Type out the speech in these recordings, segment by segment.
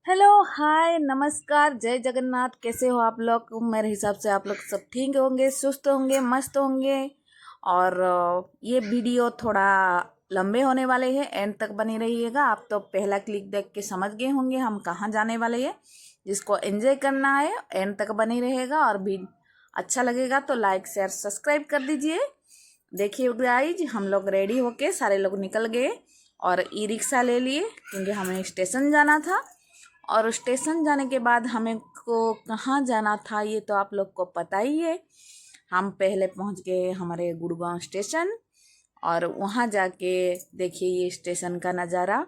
Hello, हाय, नमस्कार, जय जगन्नाथ। कैसे हो आप लोग? मेरे हिसाब से आप लोग सब ठीक होंगे, सुस्त होंगे, मस्त होंगे। और ये वीडियो थोड़ा लंबे होने वाले हैं, एंड तक बनी रहिएगा। आप तो पहला क्लिक देख के समझ गए होंगे हम कहाँ जाने वाले हैं। जिसको एंजॉय करना है एंड तक बनी रहेगा, और भी अच्छा लगेगा तो लाइक शेयर सब्सक्राइब कर दीजिए। देखिए गाइज, हम लोग रेडी होके सारे लोग निकल गए और ई रिक्शा ले लिए, क्योंकि हमें स्टेशन जाना था। और स्टेशन जाने के बाद हमें को कहाँ जाना था ये तो आप लोग को पता ही है। हम पहले पहुँच गए हमारे गुड़गांव स्टेशन, और वहाँ जाके देखिए ये स्टेशन का नज़ारा।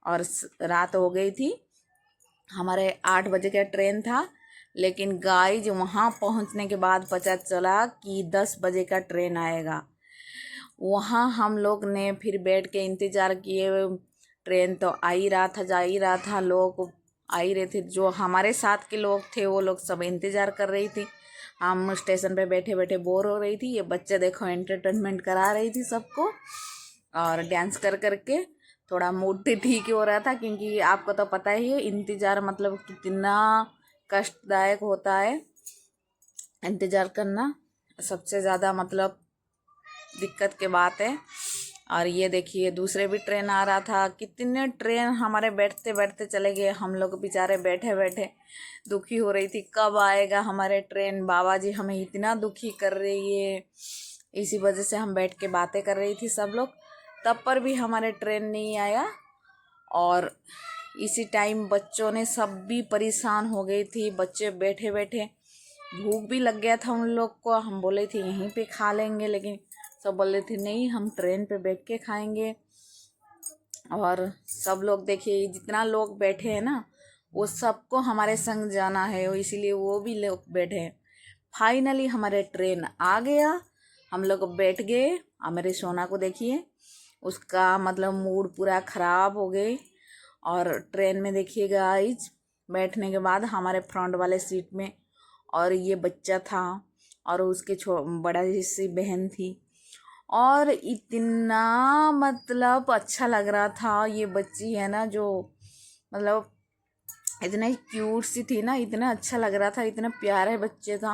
और रात हो गई थी, हमारे 8 बजे का ट्रेन था। लेकिन गाइज वहाँ पहुँचने के बाद पता चला कि 10 बजे का ट्रेन आएगा। वहाँ हम लोग ने फिर बैठ के इंतज़ार किए। ट्रेन तो आ ही रहा था, जा ही रहा था, लोग आ ही रहे थे। जो हमारे साथ के लोग थे वो लोग सब इंतज़ार कर रही थी। हम स्टेशन पे बैठे बैठे बोर हो रही थी। ये बच्चे देखो एंटरटेनमेंट करा रही थी सबको, और डांस कर करके थोड़ा मूड भी ठीक हो रहा था। क्योंकि आपको तो पता ही है इंतज़ार मतलब कितना कष्टदायक होता है। इंतज़ार करना सबसे ज़्यादा मतलब दिक्कत की बात है। और ये देखिए दूसरे भी ट्रेन आ रहा था। कितने ट्रेन हमारे बैठते बैठते चले गए। हम लोग बेचारे बैठे बैठे दुखी हो रही थी, कब आएगा हमारे ट्रेन। बाबा जी हमें इतना दुखी कर रही है, इसी वजह से हम बैठ के बातें कर रही थी सब लोग। तब पर भी हमारे ट्रेन नहीं आया। और इसी टाइम बच्चों ने सब भी परेशान हो गई थी। बच्चे बैठे बैठे भूख भी लग गया था उन लोग को। हम बोले थे यहीं पे खा लेंगे, लेकिन सब बोले थे नहीं, हम ट्रेन पे बैठ के खाएंगे। और सब लोग देखिए जितना लोग बैठे हैं ना, वो सबको हमारे संग जाना है, इसीलिए वो भी लोग बैठे हैं। फाइनली हमारे ट्रेन आ गया, हम लोग बैठ गए। और मेरे सोना को देखिए, उसका मतलब मूड पूरा ख़राब हो गई। और ट्रेन में देखिए गाइज, बैठने के बाद हमारे फ्रंट वाले सीट में और ये बच्चा था, और उसके बड़ा सी बहन थी। और इतना मतलब अच्छा लग रहा था। ये बच्ची है ना जो मतलब इतना क्यूट सी थी ना, इतना अच्छा लग रहा था, इतना प्यारे बच्चे था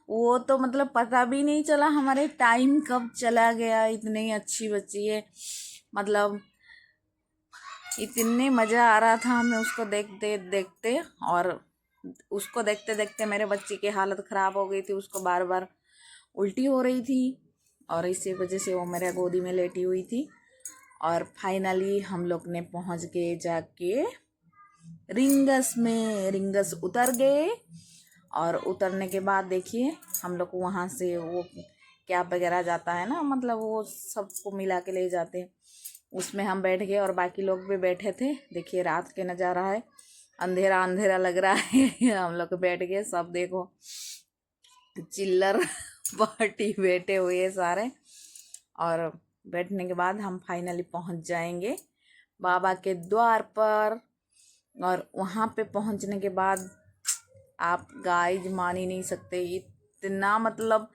वो। तो मतलब पता भी नहीं चला हमारे टाइम कब चला गया। इतनी अच्छी बच्ची है, मतलब इतने मज़ा आ रहा था हमें उसको देखते देखते। और उसको देखते देखते मेरे बच्चे की हालत ख़राब हो गई थी। उसको बार बार उल्टी हो रही थी, और इसी वजह से वो मेरे गोदी में लेटी हुई थी। और फाइनली हम लोग ने पहुंच गए जाके रिंगस में। रिंगस उतर गए, और उतरने के बाद देखिए हम लोग वहाँ से वो कैब वगैरह जाता है ना, मतलब वो सबको मिला के ले जाते हैं, उसमें हम बैठ गए। और बाकी लोग भी बैठे थे। देखिए रात के नज़ारा है, अंधेरा अंधेरा लग रहा है। हम लोग बैठ गए सब, देखो चिल्लर पार्टी बैठे हुए हैं सारे। और बैठने के बाद हम फाइनली पहुंच जाएंगे बाबा के द्वार पर। और वहाँ पे पहुँचने के बाद आप गाइज मान ही नहीं सकते, इतना मतलब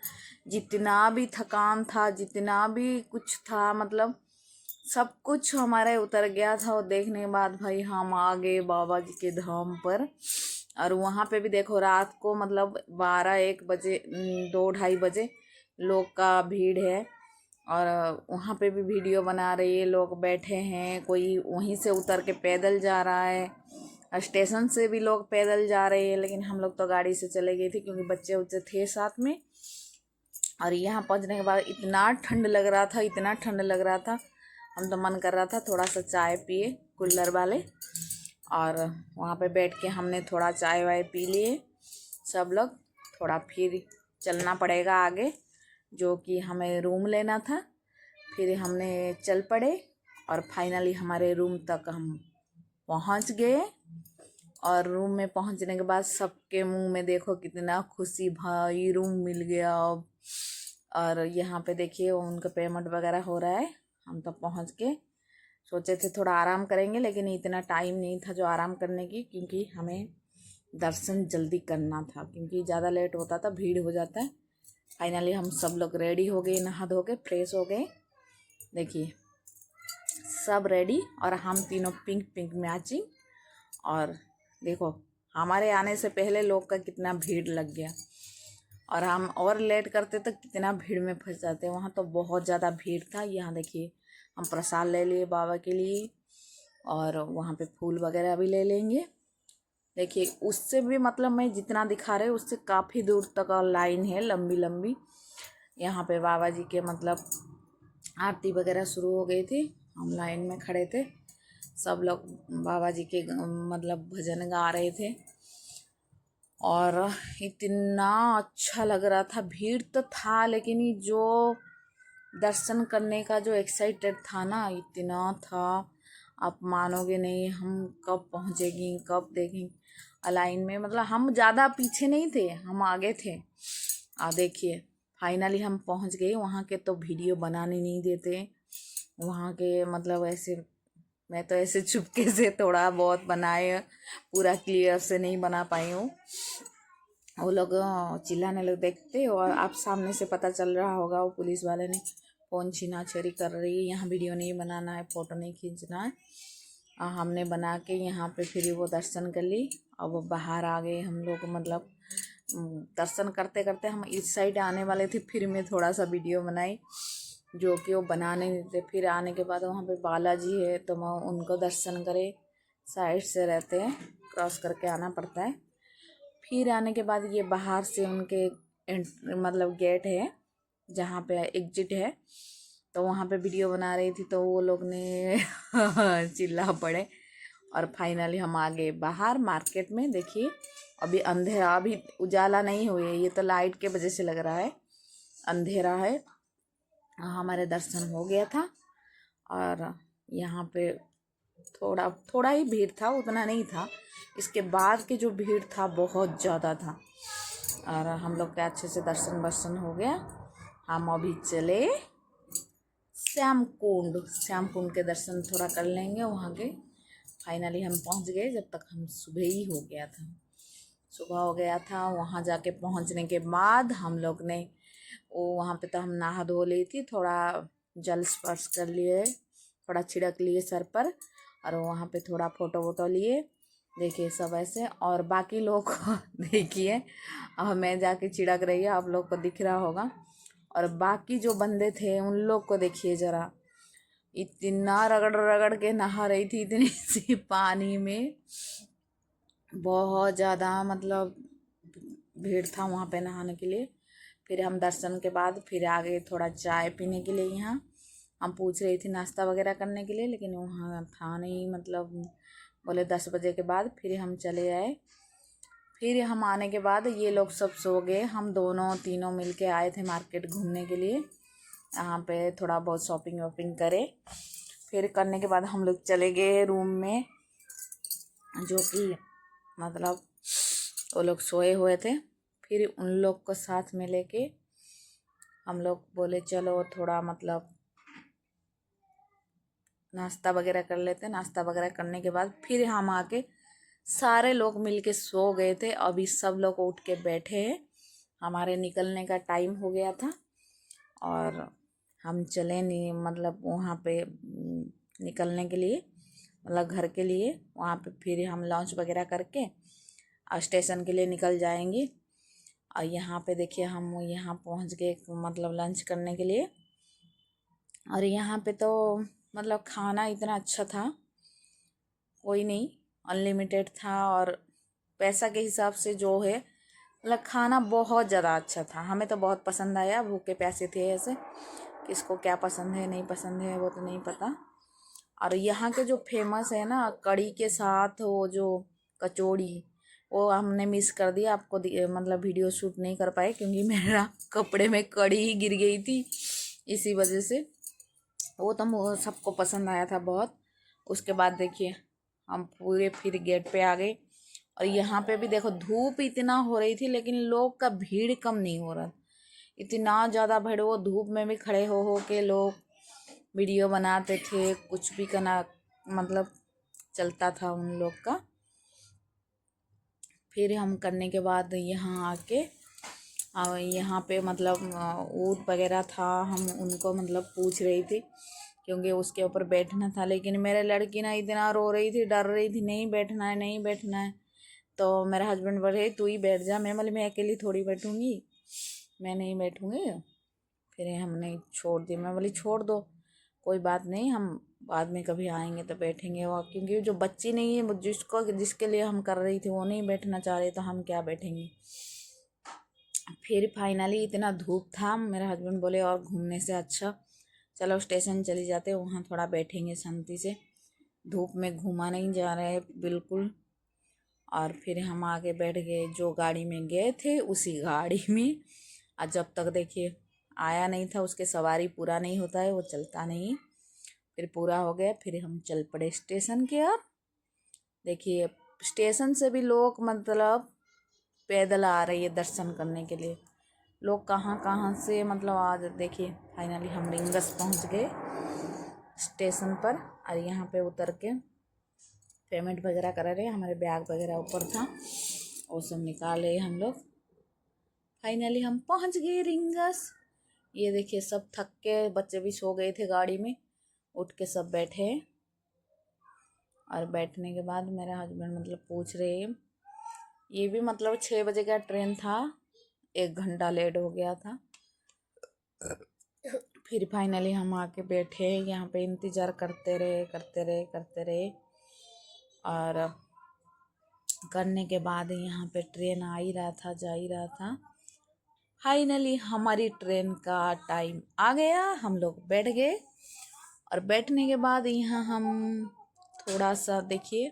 जितना भी थकान था, जितना भी कुछ था, मतलब सब कुछ हमारे उतर गया था। और देखने के बाद भाई हम आ गए बाबा जी के धाम पर। और वहाँ पे भी देखो रात को मतलब 12-1 बजे, 2-2:30 बजे लोग का भीड़ है। और वहाँ पे भी वीडियो बना रही है, लोग बैठे हैं, कोई वहीं से उतर के पैदल जा रहा है, स्टेशन से भी लोग पैदल जा रहे हैं। लेकिन हम लोग तो गाड़ी से चले गए थे, क्योंकि बच्चे उच्चे थे साथ में। और यहाँ पहुँचने के बाद इतना ठंड लग रहा था, इतना ठंड लग रहा था, हम तो मन कर रहा था थोड़ा सा चाय पिए कूलर वाले। और वहाँ पे बैठ के हमने थोड़ा चाय वाय पी लिए सब लोग। थोड़ा फिर चलना पड़ेगा आगे, जो कि हमें रूम लेना था। फिर हमने चल पड़े, और फाइनली हमारे रूम तक हम पहुँच गए। और रूम में पहुँचने के बाद सबके मुंह में देखो कितना खुशी, भाई रूम मिल गया अब। और यहाँ पे देखिए उनका पेमेंट वगैरह हो रहा है। हम तो पहुँच के सोचे थे थोड़ा आराम करेंगे, लेकिन इतना टाइम नहीं था जो आराम करने की, क्योंकि हमें दर्शन जल्दी करना था, क्योंकि ज़्यादा लेट होता था भीड़ हो जाता है। फाइनली हम सब लोग रेडी हो गए, नहा धो के फ्रेश हो गए। देखिए सब रेडी, और हम तीनों पिंक पिंक मैचिंग। और देखो हमारे आने से पहले लोग का कितना भीड़ लग गया, और हम और लेट करते तो कितना भीड़ में फंस जाते। वहाँ तो बहुत ज़्यादा भीड़ था। यहाँ देखिए हम प्रसाद ले लिए बाबा के लिए, और वहाँ पे फूल वगैरह भी ले लेंगे। देखिए उससे भी मतलब मैं जितना दिखा रहे उससे काफ़ी दूर तक और लाइन है लंबी लंबी। यहाँ पे बाबा जी के मतलब आरती वगैरह शुरू हो गई थी, हम लाइन में खड़े थे, सब लोग बाबा जी के मतलब भजन गा रहे थे, और इतना अच्छा लग रहा था। भीड़ तो था लेकिन ये जो दर्शन करने का जो एक्साइटेड था ना, इतना था आप मानोगे नहीं। हम कब पहुँचेगी कब देखेंगे लाइन में, मतलब हम ज़्यादा पीछे नहीं थे, हम आगे थे। देखिए फाइनली हम पहुँच गए। वहाँ के तो वीडियो बनाने नहीं देते, वहाँ के मतलब ऐसे, मैं तो ऐसे चुपके से थोड़ा बहुत बनाए, पूरा क्लियर से नहीं बना पाई हूँ। वो लोग चिल्लाने लग देखते, और आप सामने से पता चल रहा होगा वो पुलिस वाले ने फ़ोन छीना छोरी कर रही है, यहाँ वीडियो नहीं बनाना है, फ़ोटो नहीं खींचना है। हमने बना के यहाँ पे फिर वो दर्शन कर ली। और वो बाहर आ गए हम लोग, मतलब दर्शन करते करते हम इस साइड आने वाले थे, फिर मैं थोड़ा सा वीडियो बनाई जो कि वो बनाने नहीं थे। फिर आने के बाद वहाँ पे बालाजी है तो मैं उनको दर्शन करे, साइड से रहते हैं, क्रॉस करके आना पड़ता है। फिर आने के बाद ये बाहर से उनके मतलब गेट है जहाँ पे एग्जिट है, तो वहाँ पे वीडियो बना रही थी तो वो लोग ने चिल्ला पड़े। और फाइनली हम आ गए बाहर मार्केट में। देखिए अभी अंधेरा, अभी उजाला नहीं हुए, ये तो लाइट के वजह से लग रहा है अंधेरा है। हमारे दर्शन हो गया था, और यहाँ पे थोड़ा थोड़ा ही भीड़ था, उतना नहीं था। इसके बाद की जो भीड़ था बहुत ज़्यादा था, और हम लोग का अच्छे से दर्शन वर्शन हो गया। हम अभी चले श्याम कुंड के दर्शन थोड़ा कर लेंगे वहाँ के। फाइनली हम पहुँच गए, जब तक हम सुबह ही हो गया था, सुबह हो गया था। वहाँ जाके पहुँचने के बाद हम लोग ने वो वहाँ पे तो हम नहा धो ली थी, थोड़ा जल स्पर्श कर लिए, थोड़ा छिड़क लिए सर पर, और वहाँ पे थोड़ा फ़ोटो वोटो लिए। देखिए सब ऐसे, और बाकी लोग देखिए मैं जाके छिड़क रही है, आप लोग को दिख रहा होगा। और बाकी जो बंदे थे उन लोग को देखिए ज़रा, इतना रगड़ रगड़ के नहा रही थी इतनी सी पानी में। बहुत ज़्यादा मतलब भीड़ था वहाँ पे नहाने के लिए। फिर हम दर्शन के बाद फिर आ गए थोड़ा चाय पीने के लिए। यहाँ हम पूछ रही थी नाश्ता वगैरह करने के लिए, लेकिन वहाँ था नहीं, मतलब बोले 10 बजे के बाद। फिर हम चले आए। फिर हम आने के बाद ये लोग सब सो गए, हम दोनों तीनों मिल के आए थे मार्केट घूमने के लिए। यहाँ पे थोड़ा बहुत शॉपिंग वॉपिंग करे। फिर करने के बाद हम लोग चले गए रूम में, जो कि मतलब वो लोग सोए हुए थे। फिर उन लोग को साथ में लेके हम लोग बोले चलो थोड़ा मतलब नाश्ता वगैरह कर लेते हैं। नाश्ता वगैरह करने के बाद फिर हम आके सारे लोग मिलके सो गए थे। अभी सब लोग उठ के बैठे हैं, हमारे निकलने का टाइम हो गया था, और हम चले नहीं मतलब वहाँ पे निकलने के लिए, मतलब घर के लिए। वहाँ पे फिर हम लंच वगैरह करके स्टेशन के लिए निकल जाएंगे। और यहाँ पे देखिए हम यहाँ पहुँच गए मतलब लंच करने के लिए। और यहाँ पे तो मतलब खाना इतना अच्छा था, कोई नहीं, अनलिमिटेड था, और पैसा के हिसाब से जो है मतलब खाना बहुत ज़्यादा अच्छा था। हमें तो बहुत पसंद आया, भूखे प्यासे थे ऐसे। किसको क्या पसंद है नहीं पसंद है वो तो नहीं पता। और यहाँ के जो फेमस है ना कढ़ी के साथ वो जो कचौड़ी, वो हमने मिस कर दिया, आपको मतलब वीडियो शूट नहीं कर पाए क्योंकि मेरा कपड़े में कढ़ी ही गिर गई थी, इसी वजह से। वो तो सबको पसंद आया था बहुत। उसके बाद देखिए हम पूरे फिर गेट पे आ गए। और यहाँ पे भी देखो धूप इतना हो रही थी लेकिन लोग का भीड़ कम नहीं हो रहा, इतना ज़्यादा भीड़। वो धूप में भी खड़े हो के लोग वीडियो बनाते थे, कुछ भी करना मतलब चलता था उन लोग का। फिर हम करने के बाद यहाँ आके यहाँ पे मतलब ऊँट वगैरह था, हम उनको मतलब पूछ रही थी क्योंकि उसके ऊपर बैठना था। लेकिन मेरे लड़की ना इतना रो रही थी, डर रही थी, नहीं बैठना है नहीं बैठना है। तो मेरा हस्बैंड बोले तू ही बैठ जा। मैं बोली मैं अकेली थोड़ी बैठूँगी, मैं नहीं बैठूँगी। फिर हमने छोड़ दी। मैं बोली छोड़ दो, कोई बात नहीं, हम बाद में कभी आएंगे तो बैठेंगे। वो क्योंकि जो बच्ची नहीं है, वो जिसके लिए हम कर रही थी वो नहीं बैठना चाह रही, तो हम क्या बैठेंगे। फिर फाइनली इतना धूप था, मेरे हस्बैंड बोले और घूमने से अच्छा चलो स्टेशन चली जाते, वहाँ थोड़ा बैठेंगे शांति से, धूप में घूमा नहीं जा रहा है बिल्कुल। और फिर हम आगे बैठ गए, जो गाड़ी में गए थे उसी गाड़ी में। और जब तक देखिए आया नहीं था, उसके सवारी पूरा नहीं होता है, वो चलता नहीं। फिर पूरा हो गया, फिर हम चल पड़े स्टेशन के ओर। देखिए स्टेशन से भी लोग मतलब पैदल आ रही है दर्शन करने के लिए, लोग कहाँ कहाँ से मतलब आज। देखिए फाइनली हम रिंगस पहुँच गए स्टेशन पर, और यहाँ पे उतर के पेमेंट वगैरह करा रहे, हमारे बैग वगैरह ऊपर था, वो सब निकाले हम लोग। फाइनली हम पहुँच गए रिंगस। ये देखिए सब थक के, बच्चे भी सो गए थे गाड़ी में, उठ के सब बैठे। और बैठने के बाद मेरा हस्बैंड मतलब पूछ रहे, ये भी मतलब 6 बजे का ट्रेन था, 1 घंटा लेट हो गया था। फिर फाइनली हम आके बैठे यहाँ पे, इंतज़ार करते रहे करते रहे करते रहे। और करने के बाद यहाँ पे ट्रेन आ ही रहा था, जा ही रहा था। फाइनली हमारी ट्रेन का टाइम आ गया, हम लोग बैठ गए। और बैठने के बाद यहाँ हम थोड़ा सा देखिए,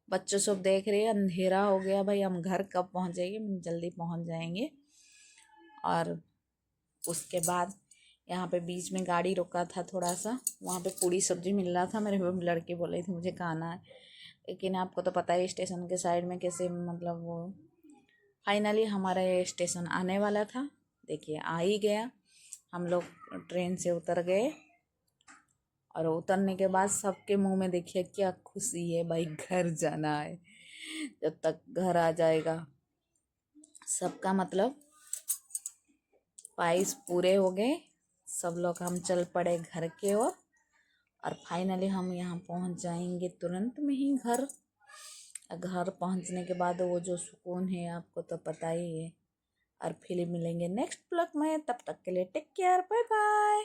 बच्चों सब देख रहे हैं, अंधेरा हो गया भाई, हम घर कब पहुँचेंगे, जल्दी पहुँच जाएंगे। और उसके बाद यहाँ पे बीच में गाड़ी रुका था थोड़ा सा, वहाँ पे पूड़ी सब्जी मिल रहा था। मेरे लड़के बोले थे मुझे खाना है, लेकिन आपको तो पता है स्टेशन के साइड में कैसे मतलब वो। फाइनली हमारा ये स्टेशन आने वाला था, देखिए आ ही गया। हम लोग ट्रेन से उतर गए, और उतरने के बाद सबके मुंह में देखिए क्या खुशी है भाई, घर जाना है। जब तक घर आ जाएगा सबका मतलब ख्वाहिश पूरे हो गए। सब लोग हम चल पड़े घर के ओर। और फाइनली हम यहाँ पहुँच जाएंगे तुरंत में ही घर। घर पहुँचने के बाद वो जो सुकून है आपको तो पता ही है। और फिर मिलेंगे नेक्स्ट ब्लॉग में, तब तक के लिए टेक केयर, बाय बाय।